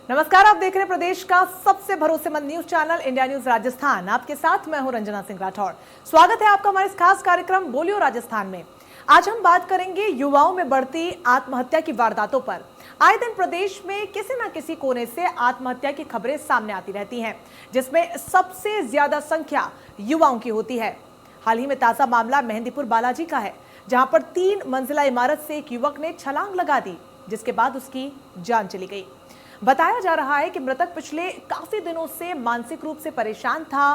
नमस्कार, आप देख रहे हैं प्रदेश का सबसे भरोसेमंद news channel India news Rajasthan. आपके साथ मैं हूं रंजना सिंह राठौर। स्वागत है आपका हमारे इस खास कार्यक्रम बोलियो राजस्थान में। आज हम बात करेंगे युवाओं में बढ़ती आत्महत्या की वारदातों पर। आए दिन प्रदेश में किसी न किसी कोने से आत्महत्या की खबरें सामने आती रहती हैं, जिसमें सबसे ज्यादा संख्या युवाओं की होती है। हाल ही में ताजा मामला मेहंदीपुर बालाजी का है, जहां पर 3 मंजिला इमारत से एक युवक ने छलांग लगा दी, जिसके बाद उसकी जान चली गई। बताया जा रहा है कि मृतक पिछले काफी दिनों से मानसिक रूप से परेशान था।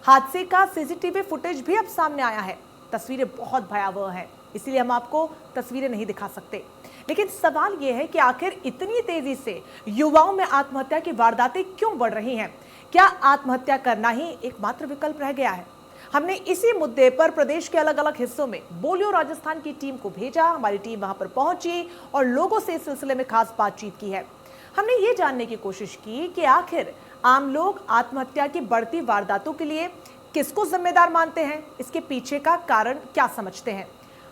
हादसे का सीसीटीवी फुटेज भी अब सामने आया है। तस्वीरें बहुत भयावह हैं, इसीलिए हम आपको तस्वीरें नहीं दिखा सकते। लेकिन सवाल यह है कि आखिर इतनी तेजी से युवाओं में आत्महत्या की वारदातें क्यों बढ़ रही हैं? क्या आत्महत्या करना ही एकमात्र विकल्प रह गया है? हमने इसी मुद्दे पर प्रदेश के अलग अलग हिस्सों में बोलियो राजस्थान की टीम को भेजा। हमारी टीम वहां पर पहुंची और लोगों से इस सिलसिले में खास बातचीत की है। हमने ये जानने की कोशिश की कि आखिर आम लोग आत्महत्या की बढ़ती वारदातों के लिए किसको जिम्मेदार मानते हैं, इसके पीछे का कारण क्या समझते हैं।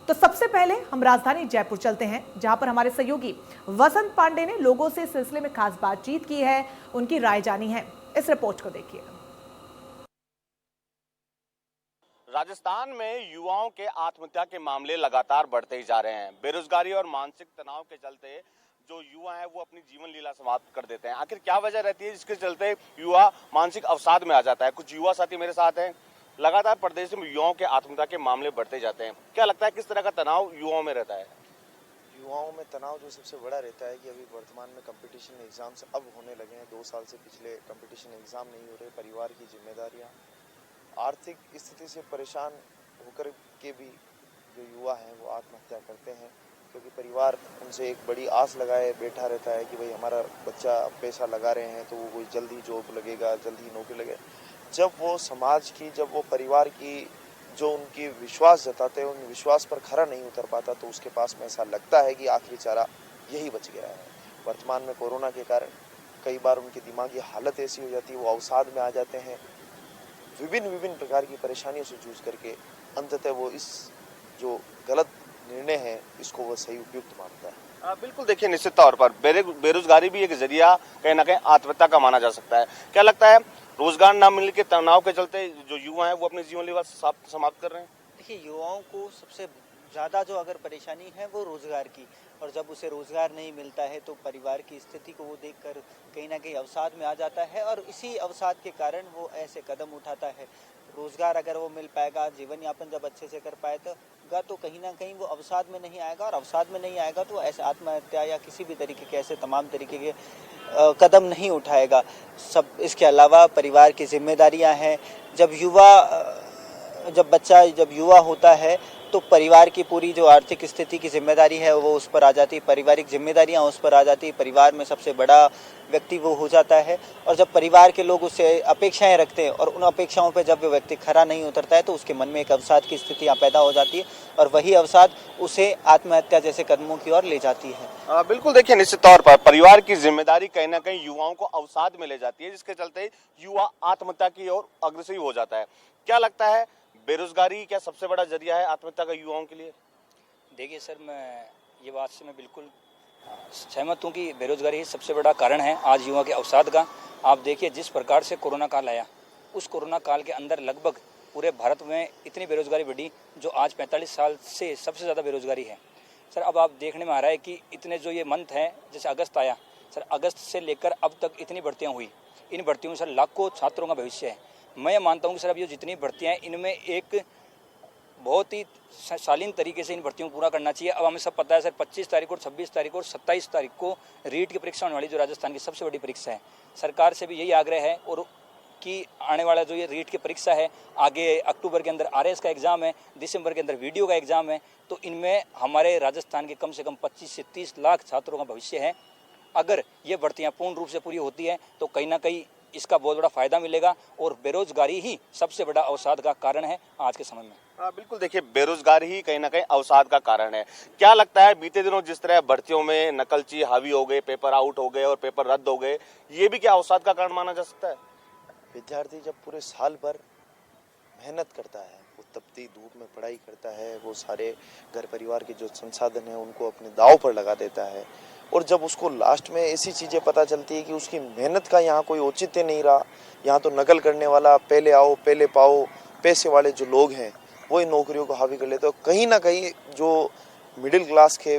तो सबसे पहले हम राजधानी जयपुर चलते हैं, जहां पर हमारे सहयोगी वसंत पांडे ने लोगों से इस सिलसिले में खास बातचीत की है, उनकी राय जानी है। इस रिपोर्ट को देखिए। राजस्थान में युवाओं के आत्महत्या के मामले लगातार बढ़ते ही जा रहे हैं। बेरोजगारी और मानसिक तनाव के चलते जो युवा है वो अपनी जीवन लीला समाप्त कर देते हैं। आखिर क्या वजह रहती है जिसके चलते युवा मानसिक अवसाद में आ जाता है? कुछ युवा साथी मेरे साथ हैं। लगातार प्रदेश में युवाओं के आत्महत्या के मामले बढ़ते जाते हैं। क्या लगता है किस तरह का तनाव युवाओं में रहता है? युवाओं में तनाव जो सबसे बड़ा रहता है कि अभी वर्तमान में कंपटीशन एग्जाम्स अब होने लगे हैं। 2 साल से पिछले कंपटीशन एग्जाम नहीं हो रहे। परिवार की जिम्मेदारियां, आर्थिक स्थिति से परेशान होकर के भी जो युवा हैं वो आत्महत्या करते हैं, क्योंकि परिवार उनसे एक बड़ी आस लगाए बैठा रहता है कि भाई हमारा बच्चा पैसा लगा रहे हैं तो वो कोई जल्दी जॉब लगेगा, जल्दी नौकरी लगेगा। जब वो समाज की, जब वो परिवार की जो उनकी विश्वास जताते हैं उन विश्वास पर खरा नहीं उतर पाता, तो उसके पास में ऐसा लगता है कि आखिरी चारा यही बच गया है। वर्तमान में कोरोना के कारण कई बार उनकी दिमागी हालत ऐसी हो जाती है, वो अवसाद में आ जाते हैं। विभिन्न प्रकार की परेशानियों से जूझ करके अंततः वो इस जो गलत निर्णय है इसको वो सही उपयुक्त मानता है। बिल्कुल, देखिए निश्चित तौर पर बेरोजगारी भी एक जरिया कहीं ना कहीं आत्महत्या का माना जा सकता है। क्या लगता है रोजगार न मिलने के तनाव के चलते जो युवा है वो अपने जीवन लीला समाप्त कर रहे हैं? देखिए, युवाओं को सबसे ज़्यादा जो अगर परेशानी है वो रोज़गार की, और जब उसे रोज़गार नहीं मिलता है तो परिवार की स्थिति को वो देखकर कहीं ना कहीं अवसाद में आ जाता है, और इसी अवसाद के कारण वो ऐसे कदम उठाता है। रोज़गार अगर वो मिल पाएगा, जीवन यापन जब अच्छे से कर पाएगा तो कहीं ना कहीं वो अवसाद में नहीं आएगा, और अवसाद में नहीं आएगा तो ऐसे आत्महत्या या किसी भी तरीके के ऐसे तमाम तरीके के कदम नहीं उठाएगा। सब इसके अलावा परिवार की जिम्मेदारियां हैं। जब युवा होता है तो परिवार की पूरी जो आर्थिक स्थिति की जिम्मेदारी है वो उस पर आ जाती है, पारिवारिक जिम्मेदारियां उस पर आ जाती है, परिवार में सबसे बड़ा व्यक्ति वो हो जाता है। और जब परिवार के लोग उससे अपेक्षाएं रखते हैं और उन अपेक्षाओं पर जब वो व्यक्ति खरा नहीं उतरता है तो उसके मन में एक अवसाद की स्थिति यहाँ पैदा हो जाती है, और वही अवसाद उसे आत्महत्या जैसे कदमों की ओर ले जाती है। बिल्कुल, देखिए निश्चित तौर पर परिवार की जिम्मेदारी कहीं ना कहीं युवाओं को अवसाद में ले जाती है, जिसके चलते युवा आत्महत्या की ओर अग्रसर हो जाता है। क्या लगता है बेरोजगारी क्या सबसे बड़ा जरिया है आत्महत्या का युवाओं के लिए? देखिए सर, मैं ये बात से मैं बिल्कुल सहमत हूँ कि बेरोजगारी ही सबसे बड़ा कारण है आज युवा के अवसाद का। आप देखिए, जिस प्रकार से कोरोना काल आया, उस कोरोना काल के अंदर लगभग पूरे भारत में इतनी बेरोजगारी बढ़ी जो आज 45 साल से सबसे ज़्यादा बेरोजगारी है। सर, अब आप देखने में आ रहा है कि इतने जो ये मंथ हैं, जैसे अगस्त आया, सर अगस्त से लेकर अब तक इतनी भर्तियाँ हुई। इन भर्तियों में सर लाखों छात्रों का भविष्य है। मैं मानता हूँ कि सर अब ये जितनी भर्तियाँ हैं इनमें एक बहुत ही शालीन तरीके से इन भर्तियों को पूरा करना चाहिए। अब हमें सब पता है सर 25 तारीख और 26 तारीख और 27 तारीख को रीट की परीक्षा होने वाली, जो राजस्थान की सबसे बड़ी परीक्षा है। सरकार से भी यही आग्रह है और कि आने वाला जो ये रीट की परीक्षा है, आगे अक्टूबर के अंदर आरएस का एग्ज़ाम है, दिसंबर के अंदर वीडियो का एग्ज़ाम है, तो इनमें हमारे राजस्थान के कम से कम 25 से 30 लाख छात्रों का भविष्य है। अगर ये भर्तियाँ पूर्ण रूप से पूरी होती है तो कहीं ना कहीं इसका बहुत बड़ा फायदा मिलेगा, और बेरोजगारी ही सबसे बड़ा अवसाद का कारण है आज के समय में। बिल्कुल, देखिए बेरोजगारी ही कहीं ना कहीं अवसाद का कारण है। क्या लगता है बीते दिनों जिस तरह भर्तियों में नकलची हावी हो गए, पेपर आउट हो गए और पेपर रद्द हो गए, ये भी क्या अवसाद का कारण माना जा सकता है? विद्यार्थी जब पूरे साल भर मेहनत करता है, वो तपती धूप में पढ़ाई करता है, वो सारे घर परिवार के जो संसाधन हैं उनको अपने दांव पर लगा देता है, और जब उसको लास्ट में ऐसी चीज़ें पता चलती है कि उसकी मेहनत का यहाँ कोई औचित्य नहीं रहा, यहाँ तो नकल करने वाला, पहले आओ पहले पाओ, पैसे वाले जो लोग हैं वो इन नौकरियों को हावी कर लेते हैं। कहीं ना कहीं जो मिडिल क्लास के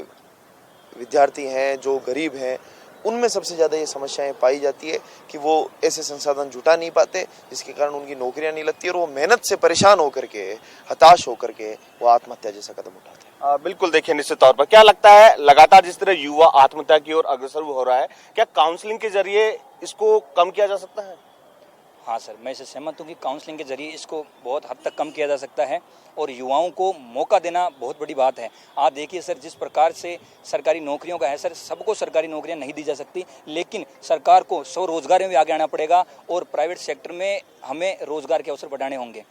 विद्यार्थी हैं, जो गरीब हैं, उनमें सबसे ज़्यादा ये समस्याएं पाई जाती है कि वो ऐसे संसाधन जुटा नहीं पाते, जिसके कारण उनकी नौकरियां नहीं लगती और वो मेहनत से परेशान होकर के, हताश होकर के वो आत्महत्या जैसा कदम उठाते हैं। बिल्कुल, देखिए निश्चित तौर पर क्या लगता है, लगातार जिस तरह युवा आत्महत्या की ओर अग्रसर हो रहा है, क्या काउंसलिंग के जरिए इसको कम किया जा सकता है? हाँ सर, मैं इससे सहमत हूँ कि काउंसलिंग के जरिए इसको बहुत हद तक कम किया जा सकता है और युवाओं को मौका देना बहुत बड़ी बात है। आप देखिए सर, जिस प्रकार से सरकारी नौकरियों का है सर, सबको सरकारी नौकरियां नहीं दी जा सकती, लेकिन सरकार को स्वरोजगार में भी आगे आना पड़ेगा और प्राइवेट सेक्टर में हमें रोजगार के अवसर बढ़ाने होंगे।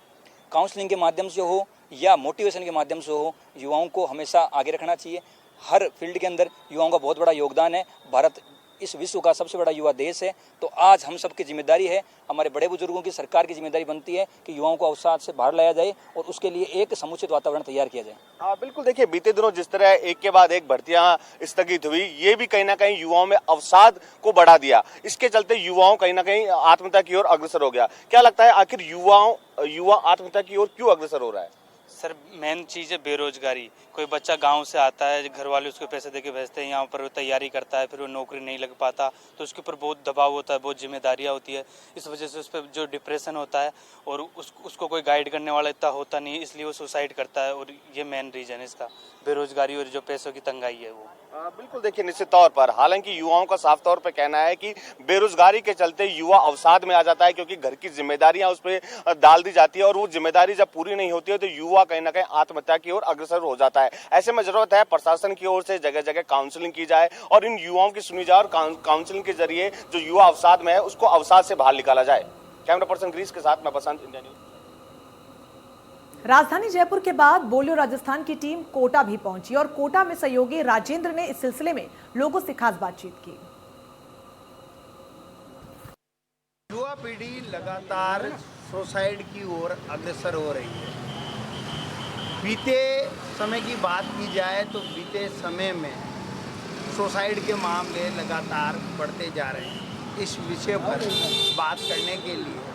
काउंसलिंग के माध्यम से हो या मोटिवेशन के माध्यम से हो, युवाओं को हमेशा आगे रखना चाहिए। हर फील्ड के अंदर युवाओं का बहुत बड़ा योगदान है। भारत इस विश्व का सबसे बड़ा युवा देश है, तो आज हम सबकी जिम्मेदारी है, हमारे बड़े बुजुर्गों की, सरकार की जिम्मेदारी बनती है कि युवाओं को अवसाद से बाहर लाया जाए और उसके लिए एक समुचित वातावरण तैयार किया जाए। बिल्कुल, देखिए बीते दिनों जिस तरह एक के बाद एक भर्तियां स्थगित हुई, ये भी कहीं ना कहीं युवाओं में अवसाद को बढ़ा दिया। इसके चलते युवाओं कहीं ना कहीं आत्महत्या की ओर अग्रसर हो गया। क्या लगता है, आखिर युवा आत्महत्या की ओर क्यों अग्रसर हो रहा है? सर, मेन चीज़ है बेरोजगारी। कोई बच्चा गांव से आता है, घर वाले उसको पैसे देके भेजते हैं, यहाँ पर वो तैयारी करता है, फिर वो नौकरी नहीं लग पाता, तो उसके ऊपर बहुत दबाव होता है, बहुत जिम्मेदारियाँ होती है। इस वजह से उस पर जो डिप्रेशन होता है और उसको कोई गाइड करने वाला इतना होता नहीं, इसलिए वो सुसाइड करता है। और ये मेन रीज़न है इसका, बेरोजगारी और जो पैसों की तंगाई है वो। बिल्कुल, देखिए निश्चित तौर पर, हालांकि युवाओं का साफ तौर पर कहना है कि बेरोजगारी के चलते युवा अवसाद में आ जाता है, क्योंकि घर की जिम्मेदारियां उस पर डाल दी जाती है और वो जिम्मेदारी जब पूरी नहीं होती है तो युवा कहीं ना कहीं आत्महत्या की ओर अग्रसर हो जाता है। ऐसे में जरूरत है प्रशासन की ओर से जगह जगह काउंसलिंग की जाए और इन युवाओं की सुनी जाए और काउंसलिंग के जरिए जो युवा अवसाद में है उसको अवसाद से बाहर निकाला जाए। कैमरा पर्सन ग्रीस के साथ मैं बसंत, इंडिया न्यूज। राजधानी जयपुर के बाद बोलियो राजस्थान की टीम कोटा भी पहुंची और कोटा में सहयोगी राजेंद्र ने इस सिलसिले में लोगों से खास बातचीत की। युवा पीढ़ी लगातार सुसाइड की ओर अग्रसर हो रही है। बीते समय की बात की जाए तो बीते समय में सुसाइड के मामले लगातार बढ़ते जा रहे हैं। इस विषय पर बात करने के लिए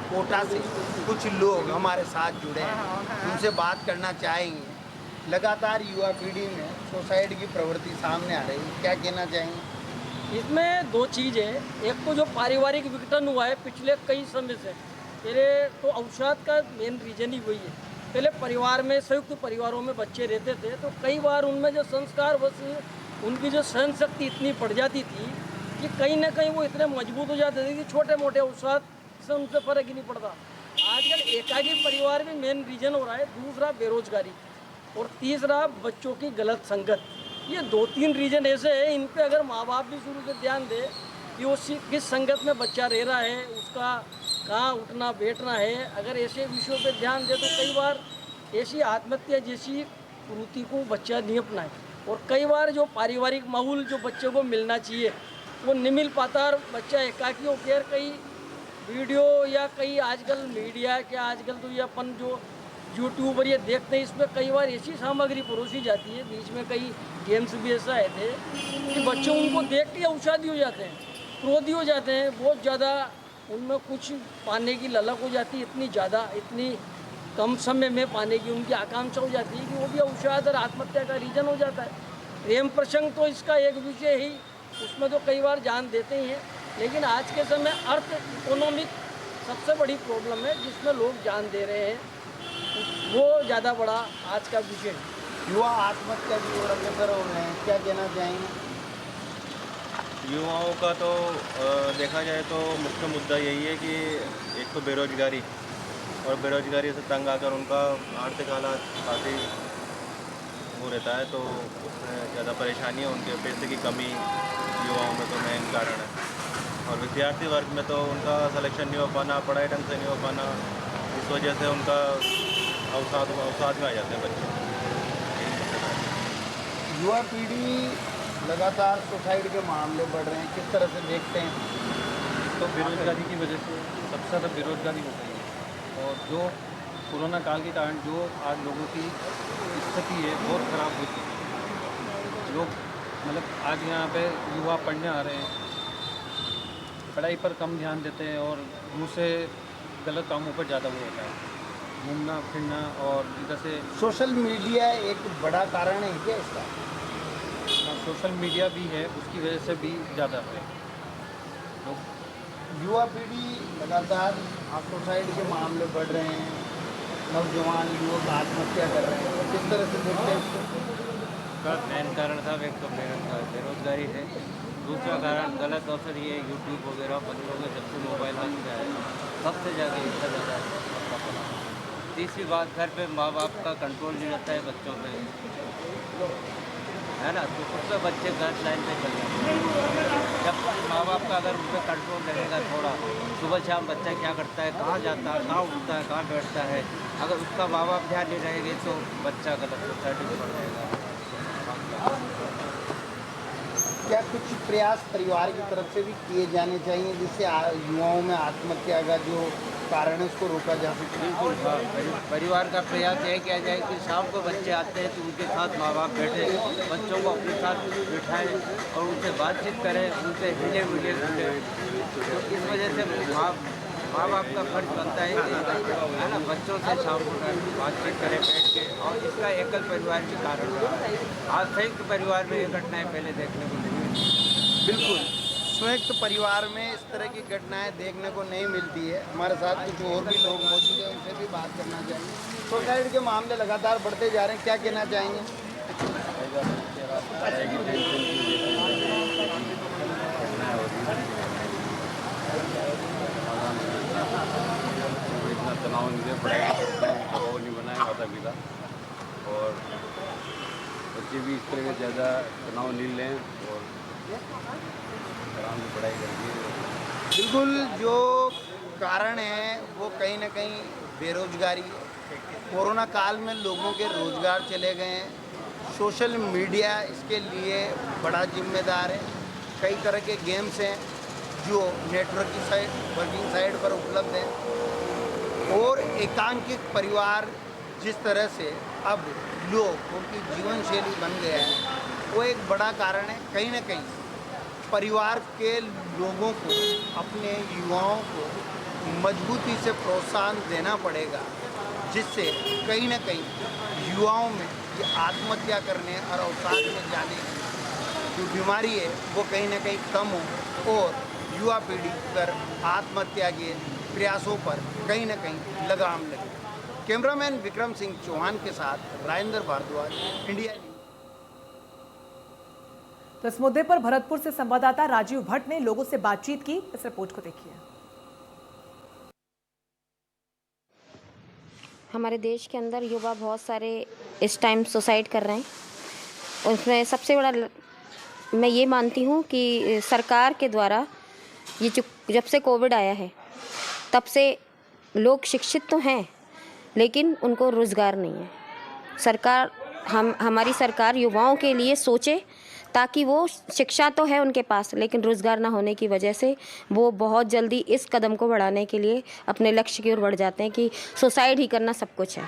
कोटा से कुछ लोग हमारे साथ जुड़े हैं, उनसे बात करना चाहेंगे। लगातार युवा पीढ़ी में सुसाइड की प्रवृत्ति सामने आ रही है, क्या कहना चाहेंगे? इसमें दो चीज़ है। एक तो जो पारिवारिक विघटन हुआ है पिछले कई समय से, पहले तो अवसाद का मेन रीजन ही वही है। पहले परिवार में, संयुक्त परिवारों में बच्चे रहते थे तो कई बार उनमें जो संस्कार उनकी जो सहन शक्ति इतनी बढ़ जाती थी कि कहीं ना कहीं वो इतने मजबूत हो जाते थे कि छोटे मोटे अवसाद से उनसे फर्क ही नहीं पड़ता। आजकल एकाकी परिवार भी मेन रीजन हो रहा है, दूसरा बेरोजगारी और तीसरा बच्चों की गलत संगत। ये 2-3 रीजन ऐसे हैं, इन पे अगर माँ बाप भी शुरू से ध्यान दे कि वो किस संगत में बच्चा रह रहा है, उसका कहाँ उठना बैठना है, अगर ऐसे विषयों पे ध्यान दे तो कई बार ऐसी आत्महत्या जैसी प्रवृत्ति को बच्चा नहीं अपनाए। और कई बार जो पारिवारिक माहौल जो बच्चे को मिलना चाहिए वो नहीं मिल पाता और बच्चा एकाकी होकर कई वीडियो या कई आजकल मीडिया के आजकल तो ये अपन जो यूट्यूबर ये देखते हैं, इसमें कई बार ऐसी सामग्री परोसी जाती है। बीच में कई गेम्स भी ऐसा आए थे कि बच्चे उनको देख के अवसादी हो जाते हैं, क्रोधी हो जाते हैं, बहुत ज़्यादा उनमें कुछ पाने की ललक हो जाती है, इतनी ज़्यादा, इतनी कम समय में पाने की उनकी आकांक्षा हो जाती है कि वो भी अवसाद और आत्महत्या का रीजन हो जाता है। प्रेम प्रसंग तो इसका एक विषय ही, उसमें तो कई बार जान देते ही हैं, लेकिन आज के समय अर्थ इकोनॉमिक सबसे बड़ी प्रॉब्लम है जिसमें लोग जान दे रहे हैं, वो ज़्यादा बड़ा आज का विषय है। युवा आत्महत्या की ओर अग्रसर हो रहे हैं, क्या कहना चाहेंगे? युवाओं का तो देखा जाए तो मुख्य मुद्दा यही है कि एक तो बेरोजगारी, और बेरोजगारी से तंग आकर उनका आर्थिक हालात काफ़ी वो रहता है, तो उसमें ज़्यादा परेशानी है। उनके पैसे की कमी युवाओं में तो मेन कारण है, और विद्यार्थी वर्ग में तो उनका सिलेक्शन नहीं हो पाना, पढ़ाई ढंग से नहीं हो पाना, इस वजह से उनका अवसाद में आ जाते हैं बच्चे। युवा पीढ़ी लगातार सुसाइड के मामले बढ़ रहे हैं, किस तरह से देखते हैं? तो बेरोजगारी की वजह से सबसे ज़्यादा बेरोजगारी हो गई है, और जो कोरोना काल के कारण जो आज लोगों की स्थिति है बहुत ख़राब हुई थी। लोग मतलब आज यहाँ पे युवा पढ़ने आ रहे हैं, पढ़ाई पर कम ध्यान देते हैं और दूसरे गलत कामों पर ज़्यादा वो होता है, घूमना फिरना और इधर से सोशल मीडिया एक बड़ा कारण है क्या इसका? सोशल मीडिया भी है, उसकी वजह से भी ज़्यादा है। तो युवा पीढ़ी लगातार सुसाइड के मामले बढ़ रहे हैं, नौजवान युवक आत्महत्या कर रहे हैं, किस तरह से देखते हैं इसको? का मेन कारण साहब एक तो बेरोजगारी है, दूसरा कारण गलत अवसर ये यूट्यूब वगैरह बच्चों के जब से मोबाइल हाथ में आए सबसे ज़्यादा इसका ज़्यादा है। तीसरी बात घर पे माँ बाप का कंट्रोल नहीं रहता है बच्चों पे, है ना, तो उससे बच्चे गलत लाइन पे चल जाते हैं। जब माँ बाप का अगर उन पर कंट्रोल रहेगा थोड़ा, सुबह शाम बच्चा क्या करता है, कहाँ जाता है, कहाँ उठता है, कहाँ बैठता है, अगर उसका माँ बाप ध्यान नहीं रहेंगे तो बच्चा गलत सोसाइटी में पड़ जाएगा। क्या कुछ प्रयास परिवार की तरफ से भी किए जाने चाहिए जिससे युवाओं में आत्महत्या का जो कारण है उसको रोका जा सके? बिल्कुल हाँ, परिवार का प्रयास यह किया जाए कि शाम को बच्चे आते हैं तो उनके साथ माँ बाप बैठे, बच्चों को अपने साथ बिठाएं और उनसे बातचीत करें, उनसे हिले मिले जुले। तो इस वजह से माँ बाप का फर्ज बनता है कि है ना, बच्चों से शाम को बातचीत करें बैठ के। और इसका एकल परिवार के कारण आज संयुक्त परिवार में ये घटनाएं पहले देखने को मिली। बिल्कुल, संयुक्त परिवार में इस तरह की घटनाएं देखने को नहीं मिलती है। हमारे साथ कुछ और भी लोग मौजूद हैं, उनसे भी बात करना चाहिए। सुसाइड के मामले लगातार बढ़ते जा रहे हैं, क्या कहना चाहेंगे? इतना तनाव नहीं दबाव नहीं बनाए माता पिता, और बच्चे भी इस तरह का ज़्यादा तनाव नहीं लें और आराम से पढ़ाई करके। बिल्कुल, जो कारण है वो कहीं ना कहीं बेरोजगारी है। कोरोना काल में लोगों के रोजगार चले गए हैं, सोशल मीडिया इसके लिए बड़ा जिम्मेदार है। कई तरह के गेम्स हैं जो वर्किंग साइट पर उपलब्ध हैं, और एकांकिक परिवार जिस तरह से अब लोग उनकी जीवन शैली बन गया है वो एक बड़ा कारण है। कहीं ना कहीं परिवार के लोगों को अपने युवाओं को मजबूती से प्रोत्साहन देना पड़ेगा, जिससे कहीं ना कहीं युवाओं में ये आत्महत्या करने और अवसाद में जाने की जो बीमारी है वो कहीं ना कहीं कम हो और युवा पीढ़ी पर आत्महत्या के प्रयासों पर कहीं ना कहीं लगाम लगे। कैमरामैन विक्रम सिंह चौहान के साथ राजेंद्र भारद्वाज, इंडिया न्यूज। तो इस मुद्दे पर भरतपुर से संवाददाता राजीव भट्ट ने लोगों से बातचीत की, इस रिपोर्ट को देखिए। हमारे देश के अंदर युवा बहुत सारे इस टाइम सुसाइड कर रहे हैं। उसमें सबसे बड़ा मैं ये मानती हूँ कि सरकार के द्वारा ये जो जब से कोविड आया है तब से लोग शिक्षित तो हैं लेकिन उनको रोज़गार नहीं है। हमारी सरकार युवाओं के लिए सोचे, ताकि वो शिक्षा तो है उनके पास लेकिन रोज़गार ना होने की वजह से वो बहुत जल्दी इस कदम को बढ़ाने के लिए अपने लक्ष्य की ओर बढ़ जाते हैं कि सुसाइड ही करना सब कुछ है।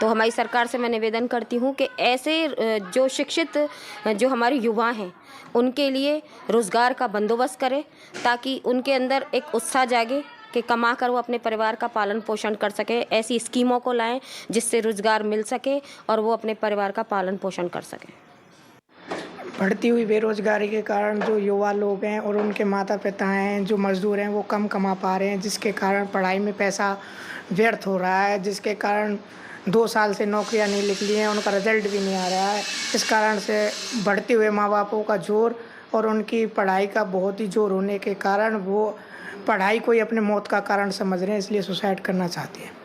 तो हमारी सरकार से मैं निवेदन करती हूँ कि ऐसे जो शिक्षित जो हमारे युवा हैं उनके लिए रोज़गार का बंदोबस्त करें, ताकि उनके अंदर एक उत्साह जागे कि कमा कर वो अपने परिवार का पालन पोषण कर सके। ऐसी स्कीमों को लाएं जिससे रोज़गार मिल सके और वो अपने परिवार का पालन पोषण कर सकें। बढ़ती हुई बेरोजगारी के कारण जो युवा लोग हैं और उनके माता पिता हैं जो मजदूर हैं वो कम कमा पा रहे हैं, जिसके कारण पढ़ाई में पैसा व्यर्थ हो रहा है, जिसके कारण 2 साल से नौकरियां नहीं निकली हैं, उनका रिजल्ट भी नहीं आ रहा है। इस कारण से बढ़ते हुए माँ बापों का जोर और उनकी पढ़ाई का बहुत ही जोर होने के कारण वो पढ़ाई को ही अपने मौत का कारण समझ रहे हैं, इसलिए सुसाइड करना चाहते हैं।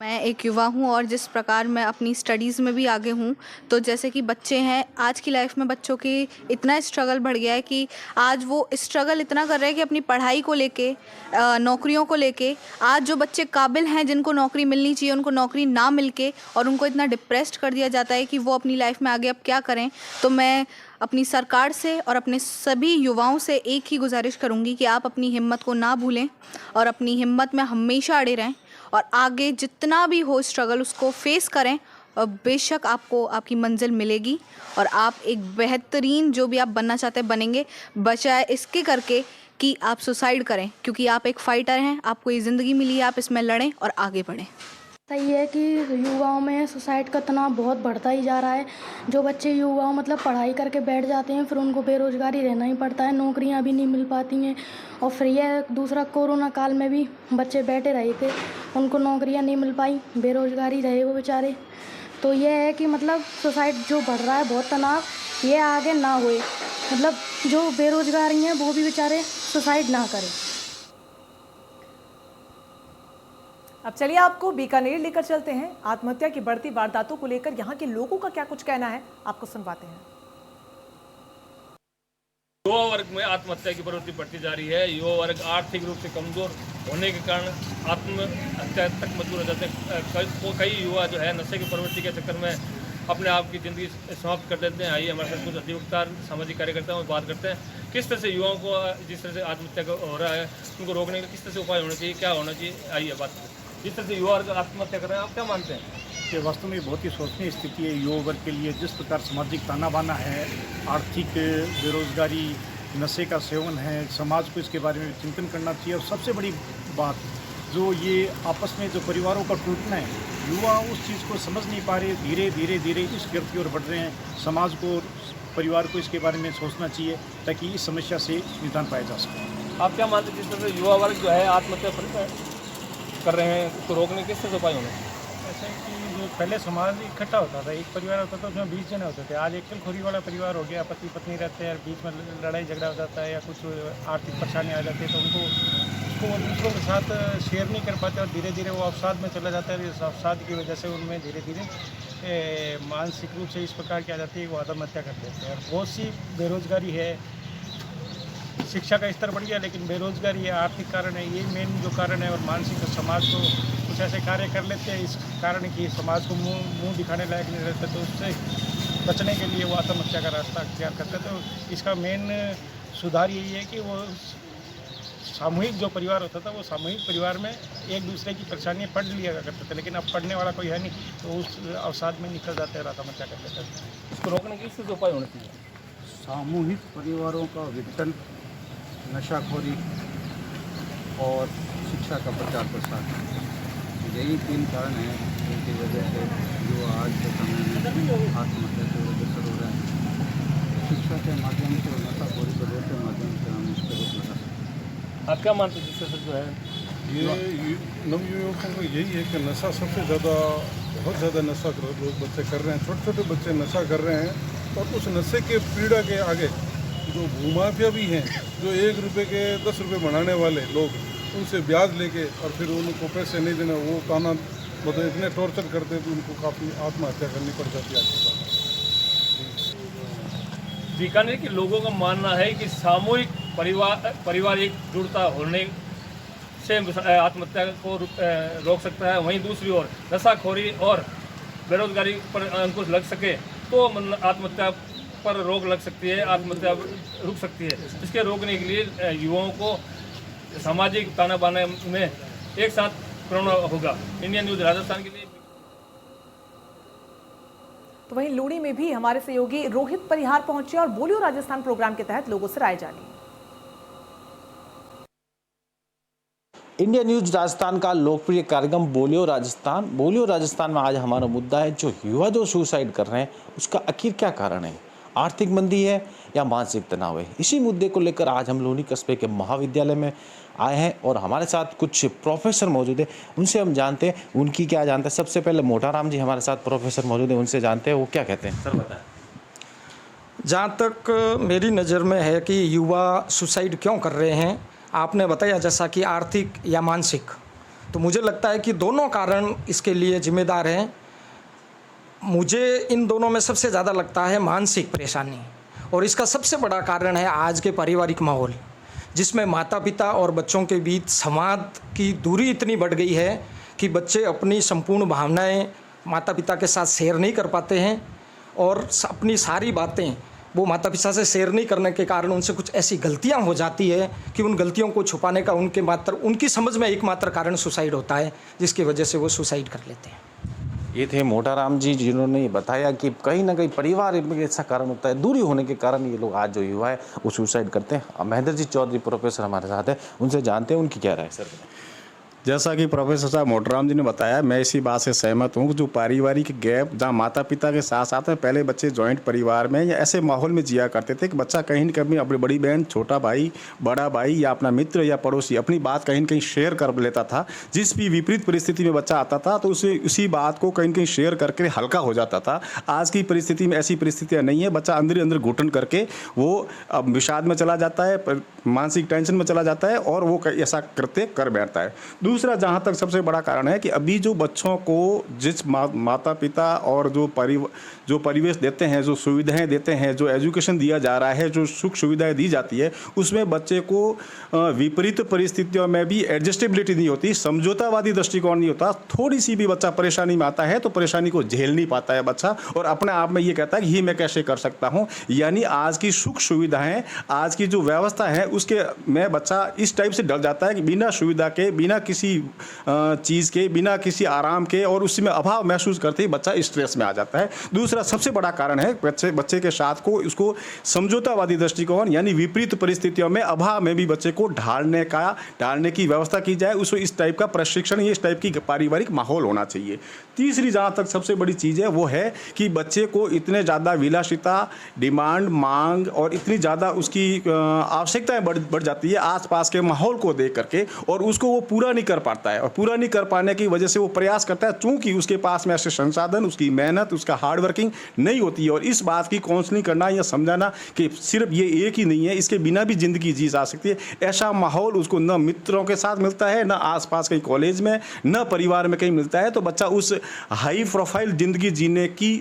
मैं एक युवा हूँ और जिस प्रकार मैं अपनी स्टडीज़ में भी आगे हूँ, तो जैसे कि बच्चे हैं, आज की लाइफ में बच्चों की इतना स्ट्रगल बढ़ गया है कि आज वो स्ट्रगल इतना कर रहे हैं कि अपनी पढ़ाई को लेके, नौकरियों को लेके, आज जो बच्चे काबिल हैं जिनको नौकरी मिलनी चाहिए उनको नौकरी ना मिलके और उनको इतना डिप्रेस्ड कर दिया जाता है कि वो अपनी लाइफ में आगे अब क्या करें। तो मैं अपनी सरकार से और अपने सभी युवाओं से एक ही गुजारिश करूँगी कि आप अपनी हिम्मत को ना भूलें और अपनी हिम्मत में हमेशा अड़े रहें और आगे जितना भी हो स्ट्रगल उसको फेस करें बेशक आपको आपकी मंजिल मिलेगी और आप एक बेहतरीन जो भी आप बनना चाहते हैं बनेंगे, बजाय इसके करके कि आप सुसाइड करें, क्योंकि आप एक फ़ाइटर हैं, आपको ये ज़िंदगी मिली है, आप इसमें लड़ें और आगे बढ़ें। सही है कि युवाओं में सुसाइड का तनाव बहुत बढ़ता ही जा रहा है। जो बच्चे युवाओं मतलब पढ़ाई करके बैठ जाते हैं, फिर उनको बेरोज़गारी रहना ही पड़ता है, नौकरियां भी नहीं मिल पाती हैं। और फिर यह दूसरा कोरोना काल में भी बच्चे बैठे रहे थे, उनको नौकरियां नहीं मिल पाई, बेरोज़गारी रहे वो बेचारे। तो यह है कि मतलब सुसाइड जो बढ़ रहा है बहुत तनाव, ये आगे ना होए, मतलब जो बेरोज़गारी हैं वो भी बेचारे सुसाइड ना करें। अब चलिए आपको बीकानेर लेकर चलते हैं। आत्महत्या की बढ़ती वारदातों को लेकर यहाँ के लोगों का क्या कुछ कहना है, आपको सुनवाते हैं। युवा वर्ग में आत्महत्या की प्रवृत्ति बढ़ती जा रही है। युवा वर्ग आर्थिक रूप से कमजोर होने के कारण आत्महत्या तक मजबूर हो जाते हैं। कई युवा जो है नशे की प्रवृत्ति के चक्कर में अपने आप की ज़िंदगी समाप्त कर देते हैं। आइए हमारे साथ कुछ अधिवक्ता सामाजिक कार्यकर्ता हैं, बात करते हैं किस तरह से युवाओं को जिस तरह से आत्महत्या हो रहा है उनको रोकने का किस तरह से उपाय होना चाहिए, क्या होना चाहिए, आइए बात करते हैं। जिस तरह से युवा वर्ग आत्महत्या कर रहे हैं, आप क्या मानते हैं? कि वास्तव में बहुत ही शोचनीय स्थिति है युवा वर्ग के लिए। जिस प्रकार सामाजिक ताना बाना है, आर्थिक बेरोजगारी, नशे का सेवन है, समाज को इसके बारे में चिंतन करना चाहिए। और सबसे बड़ी बात जो ये आपस में जो परिवारों का टूटना है, युवा उस चीज़ को समझ नहीं पा रहे, धीरे धीरे धीरे इस गिरफ्त की ओर बढ़ रहे हैं। समाज को, परिवार को इसके बारे में सोचना चाहिए ताकि इस समस्या से निदान पाया जा सके। आप क्या मानते हैं जिस तरह से युवा वर्ग जो है आत्महत्या कर रहे हैं, उसको रोकने किस तरह से उपाय होने? ऐसा कि जो पहले समाज इकट्ठा होता था, एक परिवार होता था उसमें 20 जने होते थे, आज एकल खोरी वाला परिवार हो गया, पति पत्नी रहते हैं, बीच में लड़ाई झगड़ा हो जाता है या कुछ आर्थिक परेशानी आ जाती है तो उसको वो दूसरों के साथ शेयर नहीं कर पाते और धीरे धीरे वो अवसाद में चला जाता है। इस अवसाद की वजह से उनमें धीरे धीरे मानसिक रूप से इस प्रकार की आ जाती है कि वो आत्महत्या कर देते हैं। और बहुत सी बेरोजगारी है, शिक्षा का स्तर बढ़ गया लेकिन बेरोजगारी है, आर्थिक कारण है, ये मेन जो कारण है। और मानसिक समाज को कुछ ऐसे कार्य कर लेते हैं इस कारण कि समाज को मुंह दिखाने लायक नहीं रहता, तो उससे बचने के लिए वो आत्महत्या का रास्ता अख्तियार करते। तो इसका मेन सुधार यही है कि वो सामूहिक जो परिवार होता था वो सामूहिक परिवार में एक दूसरे की परेशानियाँ पढ़ लिया करते थे, लेकिन अब पढ़ने वाला कोई है नहीं तो उस अवसाद में निकल जाते हैं और आत्महत्या कर लेते हैं। इसको रोकने के लिए उपाय होने चाहिए। सामूहिक परिवारों का विघटन, नशाखोरी और शिक्षा का प्रचार प्रसार, यही 3 कारण हैं जिनकी वजह से जो आज के समय में आत्महत्या की वजह से हो रहा है। शिक्षा के माध्यम से और नशाखोरी के रोक के माध्यम से हम इस पर रोक लगा सकते हैं। आप क्या मानते हैं जिससे जो है ये नवयुवकों को यही है कि नशा सबसे ज़्यादा, बहुत ज़्यादा नशा लोग बच्चे कर रहे हैं, छोटे छोटे बच्चे नशा कर रहे हैं। और उस नशे के पीड़ा के आगे जो भूमाफिया भी हैं, जो 1 रुपये के 10 रुपये बनाने वाले लोग, उनसे ब्याज लेके और फिर उनको पैसे नहीं देना, वो ताना मतलब इतने टॉर्चर करते हैं कि उनको काफ़ी आत्महत्या करनी पड़ जाती है आज के। बीकानेर के लोगों का मानना है कि सामूहिक परिवार एकजुटता होने से आत्महत्या को रोक सकता है। वहीं दूसरी ओर नशाखोरी और बेरोजगारी पर अंकुश लग सके तो आत्महत्या पर रोक लग सकती है, आत्महत्या रुक सकती है। इसके रोकने के लिए युवाओं को सामाजिक ताना बाना में एक साथ करना होगा। इंडियन न्यूज़ राजस्थान के लिए। तो वहीं लूणी में भी हमारे सहयोगी रोहित परिहार पहुंचे और बोलियो राजस्थान प्रोग्राम के तहत लोगों से राय जानी। इंडिया न्यूज राजस्थान का लोकप्रिय कार्यक्रम बोलियो राजस्थान में आज हमारा मुद्दा है जो युवा जो सुसाइड कर रहे हैं उसका आखिर क्या कारण है, आर्थिक मंदी है या मानसिक तनाव है। इसी मुद्दे को लेकर आज हम लूणी कस्बे के महाविद्यालय में आए हैं और हमारे साथ कुछ प्रोफेसर मौजूद हैं, उनसे हम जानते हैं उनकी क्या जानते हैं। सबसे पहले मोटाराम जी हमारे साथ प्रोफेसर मौजूद हैं, उनसे जानते हैं वो क्या कहते हैं। सर बताएं। जहाँ तक मेरी नज़र में है कि युवा सुसाइड क्यों कर रहे हैं, आपने बताया जैसा कि आर्थिक या मानसिक, तो मुझे लगता है कि दोनों कारण इसके लिए जिम्मेदार हैं। मुझे इन दोनों में सबसे ज़्यादा लगता है मानसिक परेशानी, और इसका सबसे बड़ा कारण है आज के पारिवारिक माहौल, जिसमें माता पिता और बच्चों के बीच संवाद की दूरी इतनी बढ़ गई है कि बच्चे अपनी संपूर्ण भावनाएं माता पिता के साथ शेयर नहीं कर पाते हैं और अपनी सारी बातें वो माता पिता से शेयर नहीं करने के कारण उनसे कुछ ऐसी गलतियां हो जाती है कि उन गलतियों को छुपाने का उनकी समझ में एकमात्र कारण सुसाइड होता है, जिसकी वजह से वो सुसाइड कर लेते हैं। ये थे मोटाराम जी, जिन्होंने ये बताया कि कहीं ना कहीं परिवार में ऐसा कारण होता है, दूरी होने के कारण ये लोग आज जो युवा है वो सुसाइड करते हैं। महेंद्र जी चौधरी प्रोफेसर हमारे साथ है, उनसे जानते हैं उनकी क्या राय है सर। जैसा कि प्रोफेसर साहब मोटराम जी ने बताया, मैं इसी बात से सहमत हूँ कि जो पारिवारिक गैप, जहाँ माता पिता के साथ साथ में पहले बच्चे जॉइंट परिवार में या ऐसे माहौल में जिया करते थे कि बच्चा कहीं न कहीं अपनी बड़ी बहन, छोटा भाई, बड़ा भाई या अपना मित्र या पड़ोसी अपनी बात कहीं न कहीं शेयर कर लेता था। जिस भी विपरीत परिस्थिति में बच्चा आता था तो उसी बात को कहीं न कहीं शेयर करके हल्का हो जाता था। आज की परिस्थिति में ऐसी परिस्थितियाँ नहीं है। बच्चा अंदर अंदर घुटन करके वो अब विषाद में चला जाता है, मानसिक टेंशन में चला जाता है और वो ऐसा कृत्य कर बैठता है। दूसरा, जहाँ तक सबसे बड़ा कारण है कि अभी जो बच्चों को जिस माता पिता और जो परिवेश देते हैं, जो सुविधाएं देते हैं, जो एजुकेशन दिया जा रहा है, जो सुख सुविधाएं दी जाती है, उसमें बच्चे को विपरीत परिस्थितियों में भी एडजस्टेबिलिटी नहीं होती, समझौतावादी दृष्टिकोण नहीं होता। थोड़ी सी भी बच्चा परेशानी में आता है तो परेशानी को झेल नहीं पाता है बच्चा और अपने आप में ये कहता है कि ये मैं कैसे कर सकता हूँ। यानी आज की सुख सुविधाएं, आज की जो व्यवस्था है उसके में बच्चा इस टाइप से डर जाता है कि बिना सुविधा के, बिना किसी चीज़ के, बिना किसी आराम के और उसी में अभाव महसूस करते ही बच्चा स्ट्रेस में आ जाता है। दूसरा सबसे बड़ा कारण है बच्चे के साथ को उसको समझौतावादी दृष्टिकोण यानी विपरीत परिस्थितियों में, अभाव में भी बच्चे को ढालने की व्यवस्था की जाए। उसको इस टाइप का प्रशिक्षण, इस टाइप की पारिवारिक माहौल होना चाहिए। तीसरी जहाँ तक सबसे बड़ी चीज़ है वो है कि बच्चे को इतने ज़्यादा विलासिता, डिमांड, मांग और इतनी ज़्यादा उसकी आवश्यकताएं बढ़ जाती है आसपास के माहौल को देख करके और उसको वो पूरा नहीं कर पाता है। और पूरा नहीं कर पाने की वजह से वो प्रयास करता है, चूँकि उसके पास में ऐसे संसाधन, उसकी मेहनत, उसका हार्ड वर्किंग नहीं होती है। और इस बात की काउंसलिंग करना या समझाना कि सिर्फ ये एक ही नहीं है, इसके बिना भी ज़िंदगी जी जा सकती है, ऐसा माहौल उसको न मित्रों के साथ मिलता है, न आसपास कहीं कॉलेज में, न परिवार में कहीं मिलता है, तो बच्चा उस हाई प्रोफाइल ज़िंदगी जीने की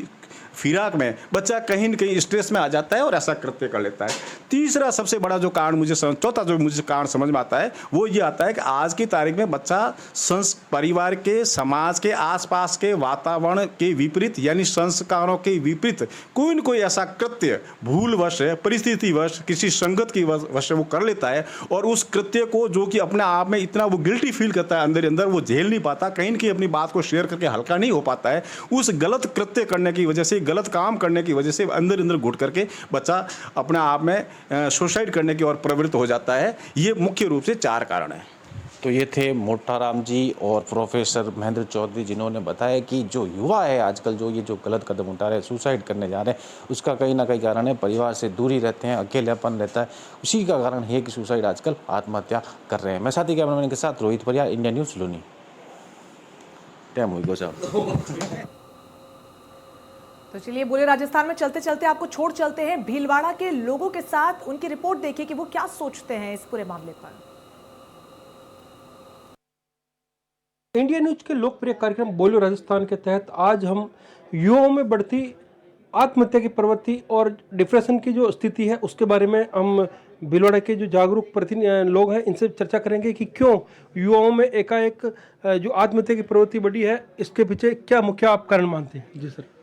फिराक में बच्चा कहीं न कहीं स्ट्रेस में आ जाता है और ऐसा कृत्य कर लेता है। तीसरा सबसे बड़ा जो कारण चौथा जो मुझे कारण समझ में आता है वो ये आता है कि आज की तारीख में बच्चा परिवार के, समाज के, आसपास के वातावरण के विपरीत यानी संस्कारों के विपरीत कोई न कोई ऐसा कृत्य भूलवश, परिस्थितिवश, किसी संगत की वश वो कर लेता है और उस कृत्य को जो कि अपने आप में इतना वो गिल्टी फील करता है अंदर अंदर, वो झेल नहीं पाता, कहीं न कहीं अपनी बात को शेयर करके हल्का नहीं हो पाता है। उस गलत कृत्य करने की वजह से, गलत काम करने की वजह से अंदर अंदर घुट करके बच्चा अपने आप में सुसाइड करने की ओर प्रवृत्त हो जाता है। ये मुख्य रूप से 4 कारण हैं। तो ये थे मोटाराम जी और प्रोफेसर महेंद्र चौधरी, जिन्होंने बताया कि जो युवा है आजकल जो ये जो गलत कदम उठा रहे हैं, सुसाइड करने जा रहे हैं, उसका कहीं ना कहीं कारण है परिवार से दूरी रहते हैं, अकेलापन रहता है, उसी का कारण है कि सुसाइड आजकल आत्महत्या कर रहे हैं। मैं साथी कैमरामैन के साथ Rohit Pariyar, India news Luni. Time हुई गो साहब। तो चलिए बोलिए राजस्थान में चलते चलते आपको छोड़ चलते हैं भीलवाड़ा के लोगों के साथ, उनकी रिपोर्ट देखिए कि वो क्या सोचते हैं इस पूरे मामले पर। इंडिया न्यूज के लोकप्रिय कार्यक्रम बोलियो राजस्थान के तहत आज हम युवाओं में बढ़ती आत्महत्या की प्रवृत्ति और डिप्रेशन की जो स्थिति है उसके बारे में हम भीलवाड़ा के जो जागरूक लोग हैं इनसे चर्चा करेंगे कि क्यों युवाओं में एकाएक जो आत्महत्या की प्रवृत्ति बढ़ी है, इसके पीछे क्या मुख्य आप कारण मानते हैं। जी सर।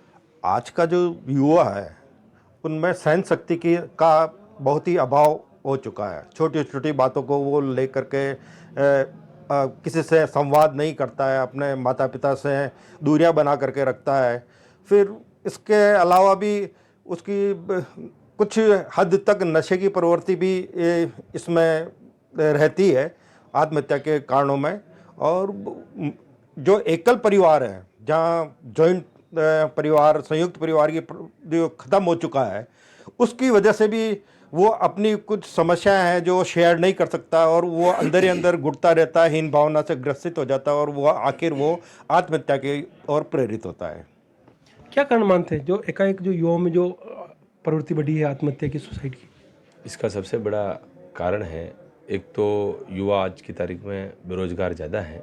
आज का जो युवा है उनमें सहन शक्ति का बहुत ही अभाव हो चुका है। छोटी छोटी बातों को वो लेकर के किसी से संवाद नहीं करता है, अपने माता पिता से दूरियां बना करके रखता है। फिर इसके अलावा भी उसकी कुछ हद तक नशे की प्रवृत्ति भी इसमें रहती है आत्महत्या के कारणों में। और जो एकल परिवार है, जहाँ जॉइंट परिवार, संयुक्त परिवार की जो ख़त्म हो चुका है, उसकी वजह से भी वो अपनी कुछ समस्याएं हैं जो शेयर नहीं कर सकता और वो अंदर ही अंदर घुटता रहता है, हीन भावना से ग्रसित हो जाता है और वो आखिर वो आत्महत्या की ओर प्रेरित होता है। क्या कारण मानते हैं जो एकाएक जो युवाओं में जो प्रवृत्ति बढ़ी है आत्महत्या की, सुसाइड की? इसका सबसे बड़ा कारण है, एक तो युवा आज की तारीख में बेरोजगार ज़्यादा हैं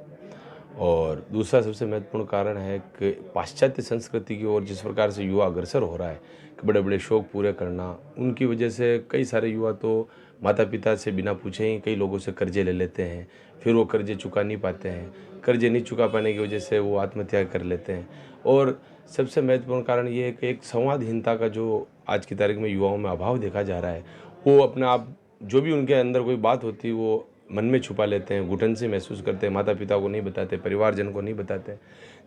और दूसरा सबसे महत्वपूर्ण कारण है कि पाश्चात्य संस्कृति की ओर जिस प्रकार से युवा अग्रसर हो रहा है कि बड़े बड़े शौक पूरे करना, उनकी वजह से कई सारे युवा तो माता पिता से बिना पूछे ही कई लोगों से कर्जे ले लेते हैं, फिर वो कर्जे चुका नहीं पाते हैं, कर्जे नहीं चुका पाने की वजह से वो आत्महत्या कर लेते हैं। और सबसे महत्वपूर्ण कारण ये है कि एक संवादहीनता का जो आज की तारीख में युवाओं में अभाव देखा जा रहा है, वो अपने आप जो भी उनके अंदर कोई बात होती है वो मन में छुपा लेते हैं, घुटन से महसूस करते हैं, माता पिता को नहीं बताते, परिवारजन को नहीं बताते,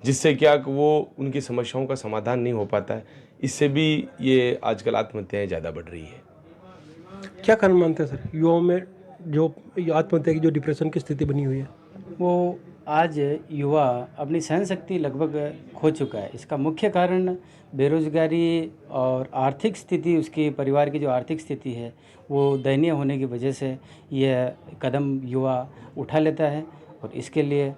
जिससे क्या कि वो उनकी समस्याओं का समाधान नहीं हो पाता है। इससे भी ये आजकल आत्महत्याएं ज़्यादा बढ़ रही है। क्या कारण मानते हैं सर युवाओं में जो आत्महत्या की जो डिप्रेशन की स्थिति बनी हुई है? वो आज युवा अपनी सहन शक्ति लगभग खो चुका है। इसका मुख्य कारण बेरोजगारी और आर्थिक स्थिति, उसकी परिवार की जो आर्थिक स्थिति है वो दयनीय होने की वजह से यह कदम युवा उठा लेता है। और इसके लिए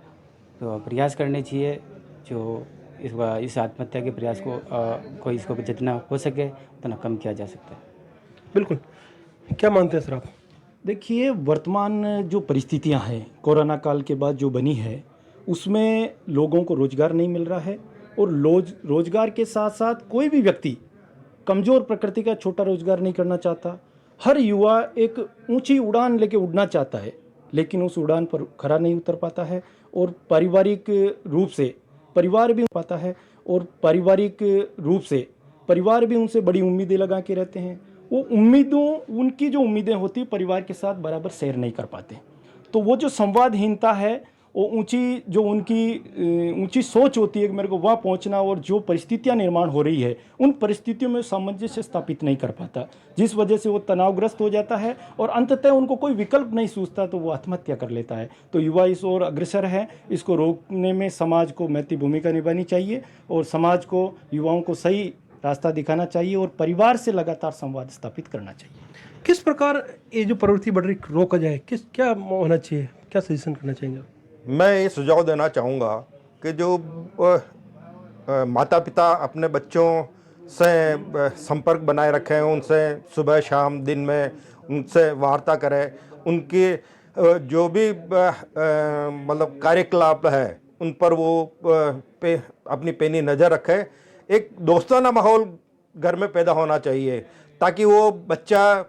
तो प्रयास करने चाहिए, जो इस आत्महत्या के प्रयास को इसको जितना हो सके उतना कम किया जा सकता है। बिल्कुल। क्या मानते हैं सर आप? देखिए, वर्तमान जो परिस्थितियां हैं कोरोना काल के बाद जो बनी है उसमें लोगों को रोज़गार नहीं मिल रहा है, और रोज़गार के साथ साथ कोई भी व्यक्ति कमज़ोर प्रकृति का छोटा रोज़गार नहीं करना चाहता। हर युवा एक ऊंची उड़ान लेके उड़ना चाहता है, लेकिन उस उड़ान पर खरा नहीं उतर पाता है, और पारिवारिक रूप से परिवार भी पाता है, और पारिवारिक रूप से परिवार भी उनसे बड़ी उम्मीदें लगा के रहते हैं। वो उनकी जो उम्मीदें होती है परिवार के साथ बराबर शेयर नहीं कर पाते। तो वो जो संवादहीनता है, वो ऊंची सोच होती है कि मेरे को वहाँ पहुँचना, और जो परिस्थितियाँ निर्माण हो रही है उन परिस्थितियों में सामंजस्य स्थापित नहीं कर पाता, जिस वजह से वो तनावग्रस्त हो जाता है और अंततः उनको कोई विकल्प नहीं सूझता तो वो आत्महत्या कर लेता है। तो युवा इस ओर अग्रसर है। इसको रोकने में समाज को महत्वपूर्ण भूमिका निभानी चाहिए, और समाज को युवाओं को सही रास्ता दिखाना चाहिए, और परिवार से लगातार संवाद स्थापित करना चाहिए। किस प्रकार ये जो प्रवृत्ति बढ़ रही रोका जाए, क्या होना चाहिए, क्या सजेशन करना चाहेंगे? मैं ये सुझाव देना चाहूँगा कि जो माता पिता अपने बच्चों से संपर्क बनाए रखें, उनसे सुबह शाम दिन में उनसे वार्ता करें, उनके जो भी मतलब कार्यकलाप है उन पर वो अपनी पैनी नज़र रखें। एक दोस्ताना माहौल घर में पैदा होना चाहिए ताकि वो बच्चा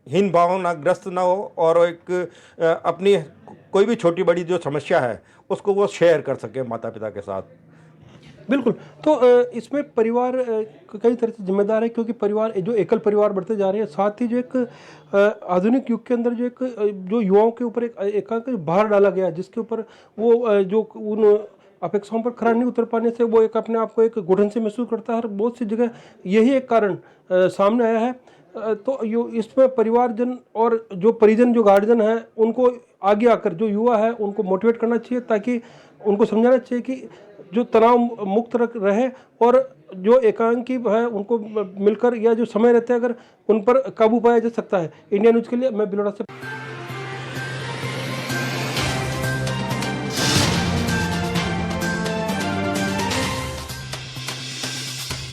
हीन भावनाग्रस्त ना हो, और एक अपनी कोई भी छोटी बड़ी जो समस्या है उसको वो शेयर कर सके माता पिता के साथ। बिल्कुल। तो इसमें परिवार कई तरह से जिम्मेदार है, क्योंकि परिवार जो एकल परिवार बढ़ते जा रहे हैं, साथ ही जो एक आधुनिक युग के अंदर जो युवाओं के ऊपर एक भार डाला गया, जिसके ऊपर वो जो उन अपेक्षाओं पर खरा नहीं उतर पाने से वो एक अपने आप को एक घुटन से महसूस करता है। बहुत सी जगह यही एक कारण सामने आया है। तो इसमें परिवारजन और जो परिजन, जो गार्जियन है, उनको आगे आकर जो युवा है उनको मोटिवेट करना चाहिए, ताकि उनको समझाना चाहिए कि जो तनाव मुक्त रहे, और जो एकांकी है उनको मिलकर या जो समय रहते हैं अगर उन पर काबू पाया जा सकता है। इंडिया न्यूज़ के लिए मैं बिलोड़ा से